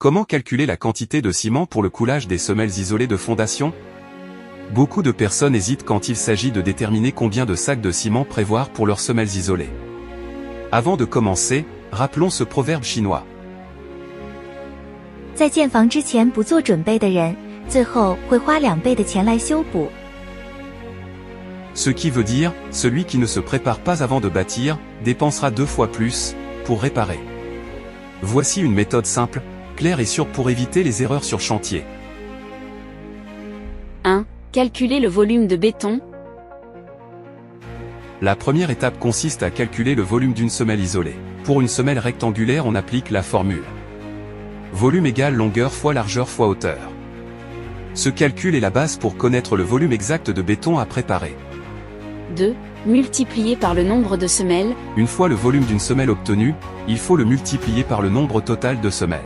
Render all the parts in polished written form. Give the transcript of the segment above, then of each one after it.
Comment calculer la quantité de ciment pour le coulage des semelles isolées de fondation? Beaucoup de personnes hésitent quand il s'agit de déterminer combien de sacs de ciment prévoir pour leurs semelles isolées. Avant de commencer, rappelons ce proverbe chinois. 在建房之前不做准备的人，最后会花2倍的钱来修补。 Ce qui veut dire, celui qui ne se prépare pas avant de bâtir, dépensera 2 fois plus, pour réparer. Voici une méthode simple, claire et sûre pour éviter les erreurs sur chantier. 1. Calculer le volume de béton. La première étape consiste à calculer le volume d'une semelle isolée. Pour une semelle rectangulaire, on applique la formule. Volume égale longueur fois largeur fois hauteur. Ce calcul est la base pour connaître le volume exact de béton à préparer. 2. Multiplier par le nombre de semelles. Une fois le volume d'une semelle obtenu, il faut le multiplier par le nombre total de semelles.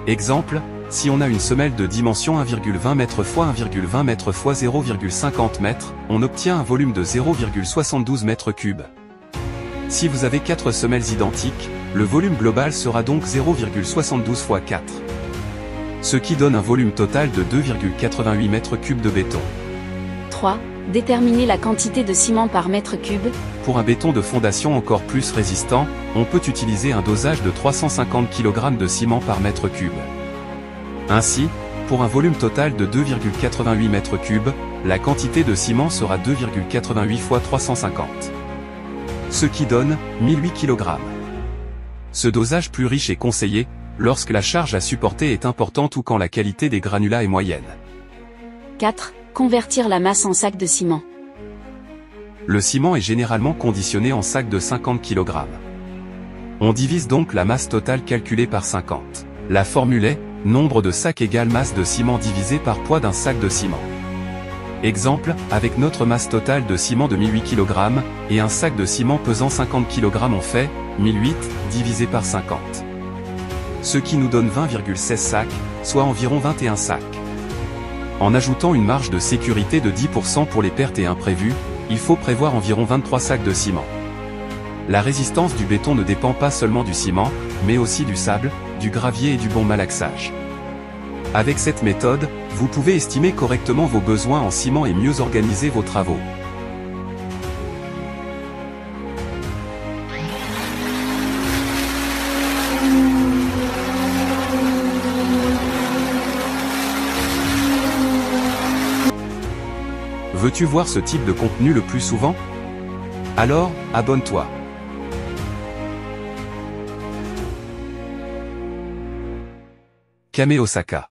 Exemple, si on a une semelle de dimension 1,20 m x 1,20 m x 0,50 m, on obtient un volume de 0,72 m3. Si vous avez 4 semelles identiques, le volume global sera donc 0,72 x 4. Ce qui donne un volume total de 2,88 m3 de béton. 3. Déterminer la quantité de ciment par mètre cube. Pour un béton de fondation encore plus résistant, on peut utiliser un dosage de 350 kg de ciment par mètre cube. Ainsi, pour un volume total de 2,88 m3, la quantité de ciment sera 2,88 x 350. Ce qui donne 1008 kg. Ce dosage plus riche est conseillé, lorsque la charge à supporter est importante ou quand la qualité des granulats est moyenne. 4. Convertir la masse en sac de ciment. Le ciment est généralement conditionné en sacs de 50 kg. On divise donc la masse totale calculée par 50. La formule est, nombre de sacs égale masse de ciment divisé par poids d'un sac de ciment. Exemple, avec notre masse totale de ciment de 1008 kg, et un sac de ciment pesant 50 kg on fait, 1008, divisé par 50. Ce qui nous donne 20,16 sacs, soit environ 21 sacs. En ajoutant une marge de sécurité de 10% pour les pertes et imprévus, il faut prévoir environ 23 sacs de ciment. La résistance du béton ne dépend pas seulement du ciment, mais aussi du sable, du gravier et du bon malaxage. Avec cette méthode, vous pouvez estimer correctement vos besoins en ciment et mieux organiser vos travaux. Veux-tu voir ce type de contenu le plus souvent? Alors, abonne-toi. Kame Osaka.